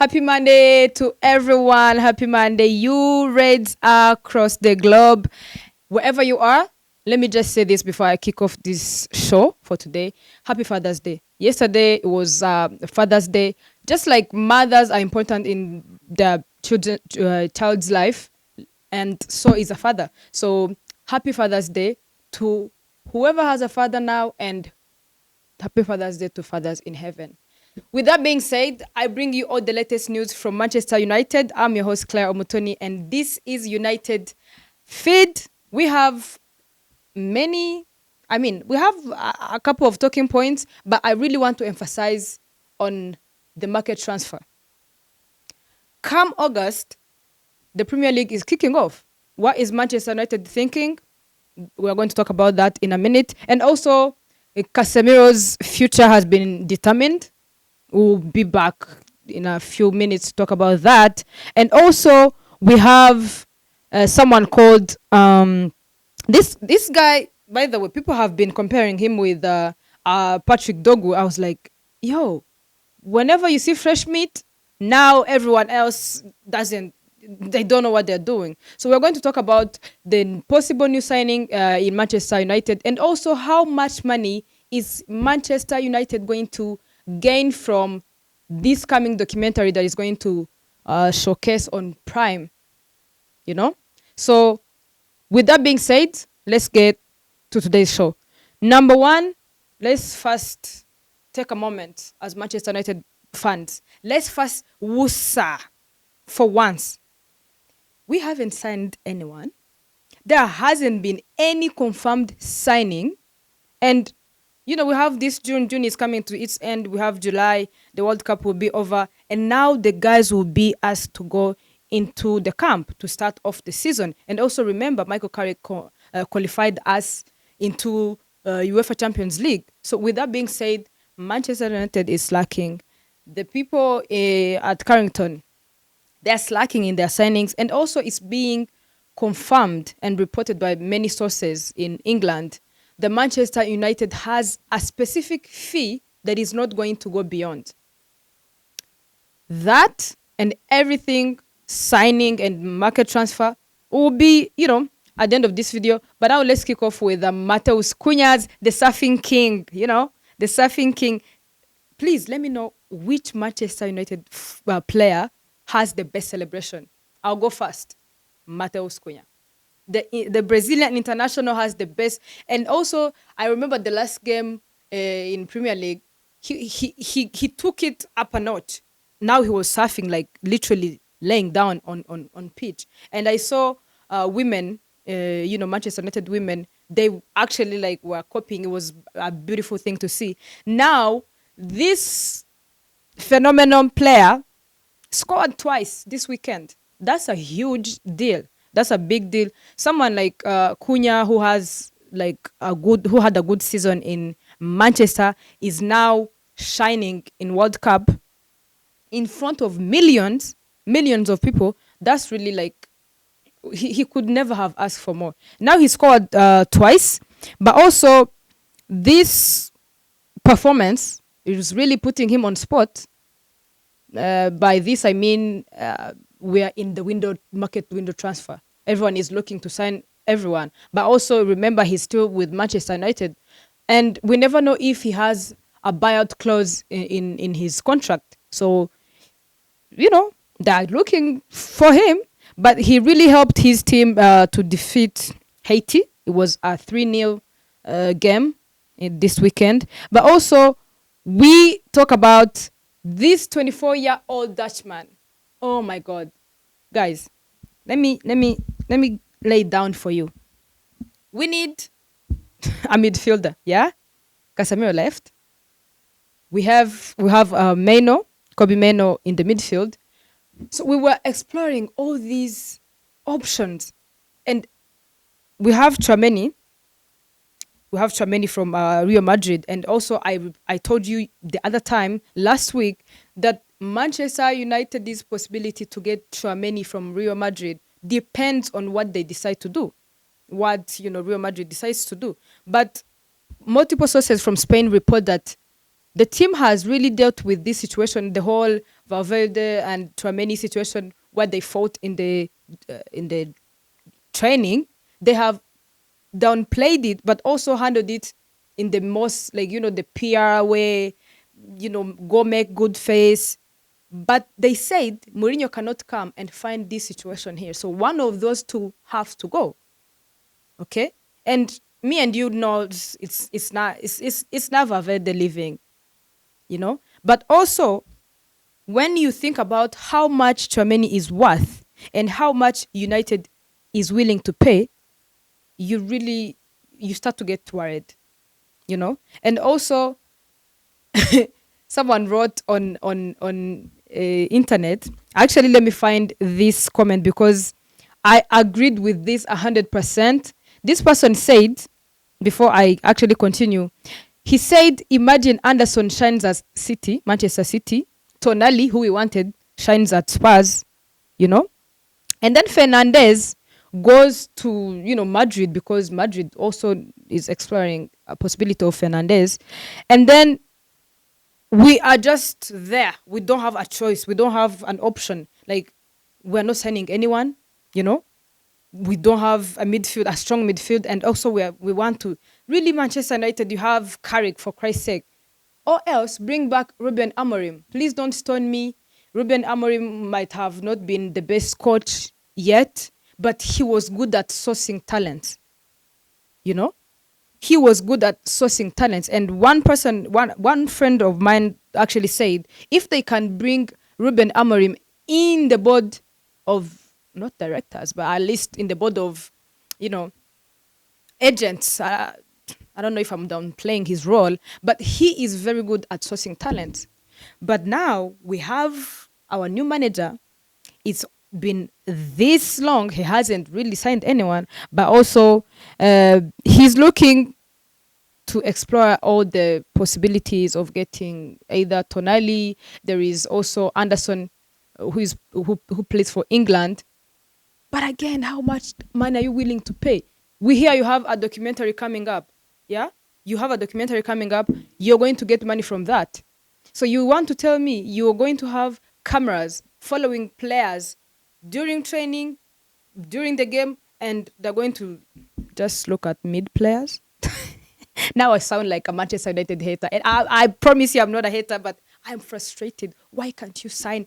Happy Monday to everyone. Happy Monday, you Reds across the globe. Wherever you are, let me just say this before I kick off this show for today. Happy Father's Day. Yesterday it was Father's Day. Just like mothers are important in the child's life, and so is a father. So happy Father's Day to whoever has a father now, and happy Father's Day to fathers in heaven. With that being said, I bring you all the latest news from Manchester United. I'm your host, Claire Omotoni, and this is United Feed. We have we have a couple of talking points, but I really want to emphasize on the market transfer. Come August, the Premier League is kicking off. What is Manchester United thinking? We're going to talk about that in a minute. And also, Casemiro's future has been determined. We'll be back in a few minutes to talk about that. And also, we have someone called this guy. By the way, people have been comparing him with Patrick Dogu. I was like, yo, whenever you see fresh meat, now everyone else doesn't. They don't know what they're doing. So we're going to talk about the possible new signing in Manchester United, and also how much money is Manchester United going to gain from this coming documentary that is going to showcase on Prime, So with that being said, let's get to today's show. Number one, let's first take a moment as Manchester United fans. Let's first woosah for once. We haven't signed anyone. There hasn't been any confirmed signing. And we have this June. June is coming to its end. We have July. The World Cup will be over. And now the guys will be asked to go into the camp to start off the season. And also remember, Michael Carrick qualified us into UEFA Champions League. So with that being said, Manchester United is slacking. The people at Carrington, they're slacking in their signings. And also it's being confirmed and reported by many sources in England. The Manchester United has a specific fee that is not going to go beyond. That and everything, signing and market transfer, will be, at the end of this video. But now let's kick off with Mateus Cunha's, the surfing king, the surfing king. Please let me know which Manchester United player has the best celebration. I'll go first. Mateus Cunha. The Brazilian international has the best. And also, I remember the last game in Premier League, he took it up a notch. Now he was surfing, like literally laying down on pitch. And I saw women, Manchester United women, they actually were copying. It was a beautiful thing to see. Now, this phenomenal player scored twice this weekend. That's a huge deal. That's a big deal. Someone like Cunha, who has who had a good season in Manchester, is now shining in World Cup in front of millions of people. That's really he could never have asked for more. Now he scored twice, but also this performance is really putting him on spot. By this I mean we are in the market window transfer. Everyone is looking to sign everyone, but also remember he's still with Manchester United, and we never know if he has a buyout clause in his contract. So they're looking for him, but he really helped his team to defeat Haiti. It was a 3-0 game this weekend. But also we talk about this 24-year-old Dutchman. Oh my God, guys, let me lay it down for you. We need a midfielder. Yeah, Casemiro left. We have Kobe Mainoo in the midfield. So we were exploring all these options, and we have Tchouaméni. We have Tchouaméni from Real Madrid, and also I told you the other time last week that Manchester United's possibility to get Tchouaméni from Real Madrid depends on what they decide to do, what Real Madrid decides to do. But multiple sources from Spain report that the team has really dealt with this situation, the whole Valverde and Tchouaméni situation where they fought in the training, they have downplayed it, but also handled it in the most, like, the PR way, go make good face. But they said Mourinho cannot come and find this situation here. So one of those two have to go. Okay. And me and you know it's not Valverde living, But also when you think about how much Tchouaméni is worth and how much United is willing to pay, you start to get worried. And also someone wrote on internet. Actually, let me find this comment because I agreed with this 100%. This person said, before I actually continue, he said, imagine Anderson shines at City, Manchester City. Tonali, who we wanted, shines at Spurs, you know. And then Fernandez goes to, Madrid, because Madrid also is exploring a possibility of Fernandez. And then we are just there. We don't have a choice. We don't have an option. Like, we're not signing anyone, you know. We don't have a strong midfield. And also we want to, really, Manchester United, you have Carrick, for Christ's sake. Or else bring back Ruben Amorim. Please don't stone me. Ruben Amorim might have not been the best coach yet, but he was good at sourcing talent. He was good at sourcing talents. And one friend of mine actually said, if they can bring Ruben Amorim in the board of, not directors, but at least in the board of, agents. I don't know if I'm downplaying his role, but he is very good at sourcing talent. But now we have our new manager. It's been this long. He hasn't really signed anyone, but also he's looking to explore all the possibilities of getting either Tonali. There is also Anderson, who plays for England. But again, how much money are you willing to pay? We hear you have a documentary coming up. Yeah? You have a documentary coming up. You're going to get money from that. So you want to tell me you're going to have cameras following players during training, during the game, and they're going to just look at mid players? Now I sound like a Manchester United hater. And I promise you I'm not a hater, but I'm frustrated. Why can't you sign?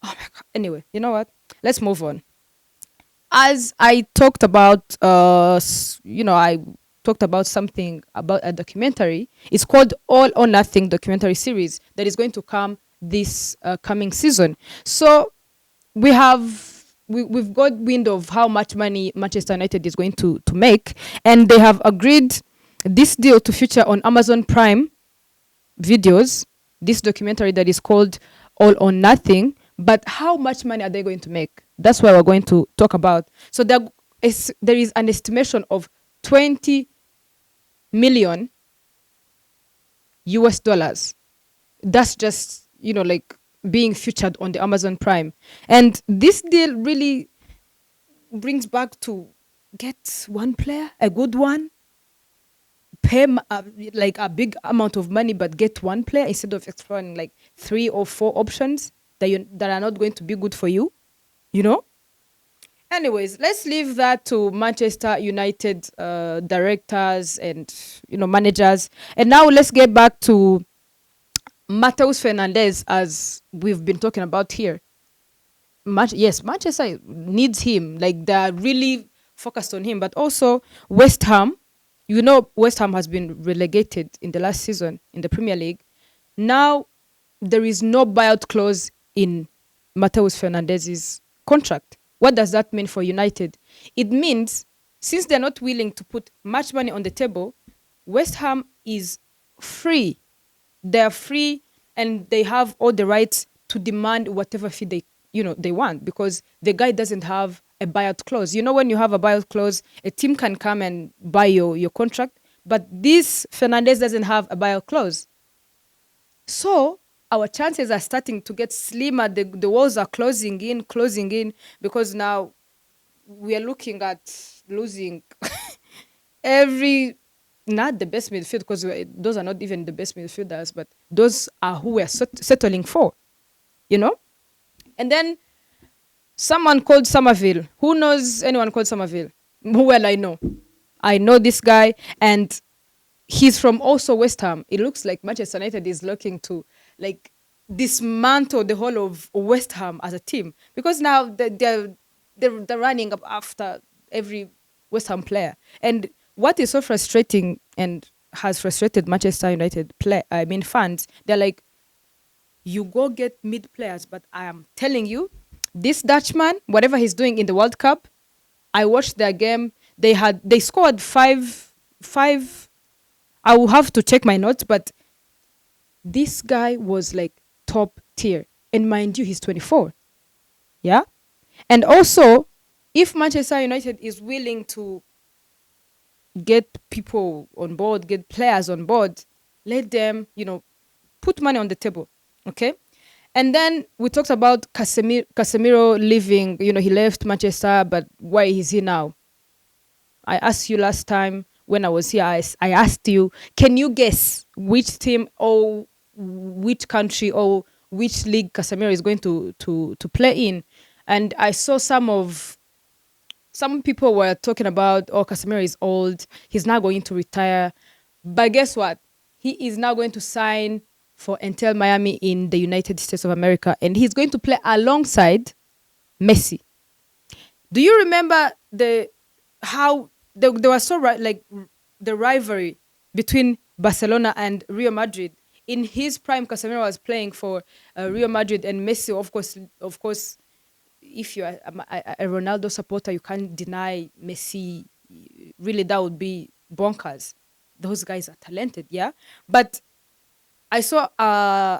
Oh my God. Anyway, you know what? Let's move on. As I talked about, I talked about something about a documentary. It's called All or Nothing documentary series that is going to come this coming season. So we've got wind of how much money Manchester United is going to make, and they have agreed this deal to feature on Amazon Prime videos, this documentary that is called All or Nothing. But how much money are they going to make? That's what we're going to talk about. So there is an estimation of 20 million US dollars. That's just, like being featured on the Amazon Prime. And this deal really brings back to get one player, a good one, pay like a big amount of money, but get one player instead of exploring like 3 or 4 options that are not going to be good for you, Anyways, let's leave that to Manchester United directors and, managers. And now let's get back to Mateus Fernandez, as we've been talking about here. Yes, Manchester needs him. Like, they're really focused on him. But also West Ham. West Ham has been relegated in the last season in the Premier League. Now there is no buyout clause in Mateus Fernandez's contract. What does that mean for United? It means, since they're not willing to put much money on the table, West Ham is free. They're free, and they have all the rights to demand whatever fee they want, because the guy doesn't have a buyout clause. When you have a buyout clause, a team can come and buy your contract, but this Fernandez doesn't have a buyout clause. So our chances are starting to get slimmer. The walls are closing in, because now we are looking at losing not the best midfield, because those are not even the best midfielders, but those are who we're settling for. you know. And then someone called Somerville. Who knows anyone called Somerville? Well, I know this guy, and he's from also West Ham. It looks like Manchester United is looking to like dismantle the whole of West Ham as a team, because now they're running up after every West Ham player. And what is so frustrating and has frustrated Manchester United fans, they're like, you go get mid players, but I am telling you, this Dutchman, whatever he's doing in the World Cup, I watched their game. They scored five. I will have to check my notes, but this guy was like top tier. And mind you, he's 24. Yeah. And also, if Manchester United is willing to get people on board, get players on board, let them, put money on the table. Okay. And then we talked about Casemiro leaving. He left Manchester, but why is he now? I asked you last time when I was here, I asked you, can you guess which team or which country or which league Casemiro is going to play in? And I saw some people were talking about, oh, Casemiro is old, he's now going to retire. But guess what? He is now going to sign for Inter Miami in the United States of America, and he's going to play alongside Messi. Do you remember how there was the rivalry between Barcelona and Real Madrid? In his prime, Casemiro was playing for Real Madrid, and Messi, of course, if you're a Ronaldo supporter, you can't deny Messi. Really, that would be bonkers. Those guys are talented, yeah. But I saw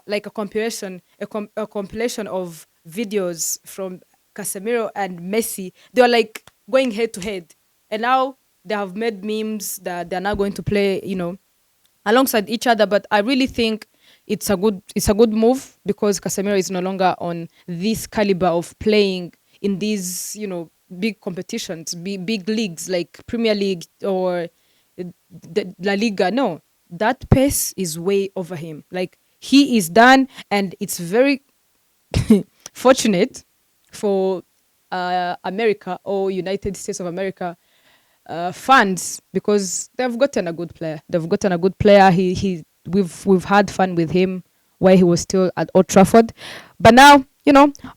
like a compilation of videos from Casemiro and Messi. They were like going head to head, and now they have made memes that they're now going to play, alongside each other. But I really think it's a good move, because Casemiro is no longer on this caliber of playing in these, big competitions, big leagues like Premier League or the La Liga. No, that pace is way over him. Like, he is done, and it's very fortunate for America or United States of America fans, because they've gotten a good player. We've had fun with him while he was still at Old Trafford. But now,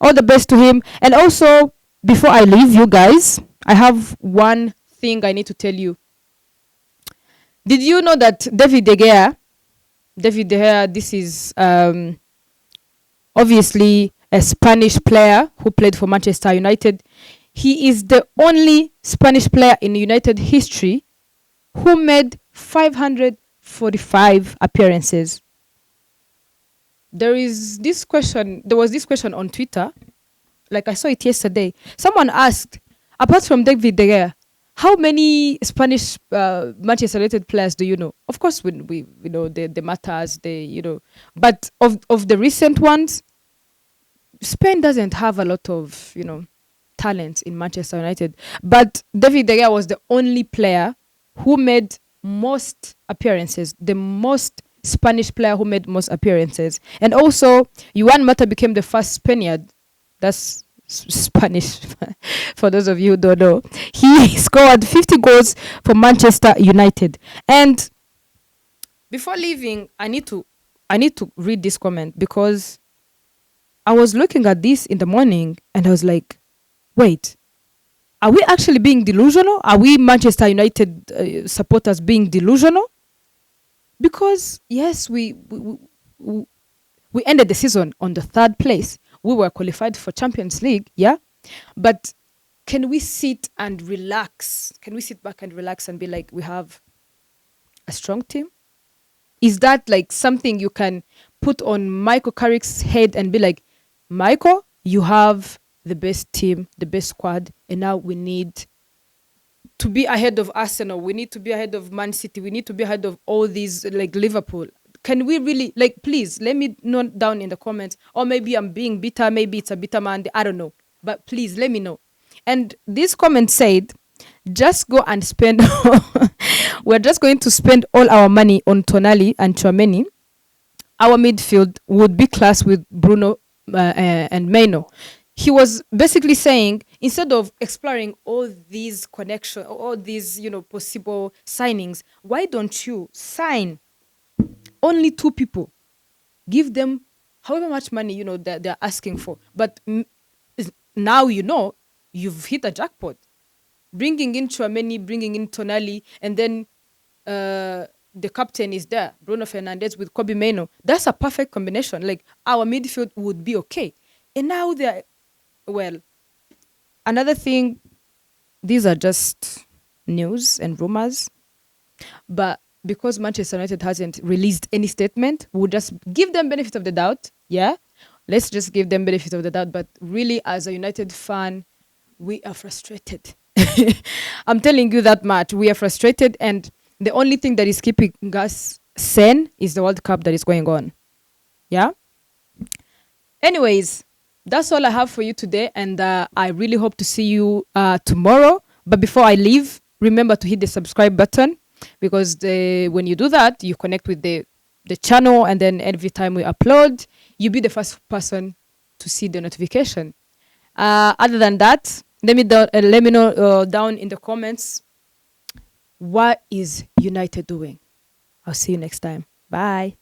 all the best to him. And also, before I leave you guys, I have one thing I need to tell you. Did you know that David De Gea, this is obviously a Spanish player who played for Manchester United. He is the only Spanish player in United history who made 545 appearances. There was this question on Twitter, like I saw it yesterday. Someone asked, apart from David De Gea, how many Spanish Manchester United players do you know? Of course, we know the matters, but of the recent ones, Spain doesn't have a lot of, talents in Manchester United. But David De Gea was the only player who made most appearances, the most Spanish player who made most appearances. And also, Juan Mata became the first Spaniard. That's Spanish for those of you who don't know. He scored 50 goals for Manchester United. And before leaving, I need to read this comment, because I was looking at this in the morning and I was like, wait, are we actually being delusional? Are we Manchester United supporters being delusional? Because yes, we ended the season on the 3rd place. We were qualified for Champions League, yeah? But can we sit and relax? Can we sit back and relax and be like, we have a strong team? Is that like something you can put on Michael Carrick's head and be like, Michael, you have the best team, the best squad, and now we need to be ahead of Arsenal. We need to be ahead of Man City. We need to be ahead of all these, like Liverpool. Can we really, please, let me know down in the comments. Or maybe I'm being bitter. Maybe it's a bitter man. I don't know. But please, let me know. And this comment said, just go and spend, we're just going to spend all our money on Tonali and Chouameni. Our midfield would be class with Bruno and Maino. He was basically saying, instead of exploring all these connections, all these possible signings, why don't you sign only two people? Give them however much money that they're asking for. But now you've hit a jackpot. Bringing in Chouameni, bringing in Tonali, and then the captain is there, Bruno Fernandes with Kobe Meno. That's a perfect combination. Like our midfield would be okay. And now they're well. Another thing, these are just news and rumors, but because Manchester United hasn't released any statement, we'll just give them benefit of the doubt. Yeah, let's just give them benefit of the doubt. But really, as a United fan, we are frustrated. I'm telling you that much. We are frustrated, and the only thing that is keeping us sane is the World Cup that is going on. Yeah. Anyways, that's all I have for you today, and I really hope to see you tomorrow. But before I leave, remember to hit the subscribe button, because when you do that, you connect with the channel, and then every time we upload, you'll be the first person to see the notification. Other than that, let me know down in the comments, what is United doing? I'll see you next time. Bye.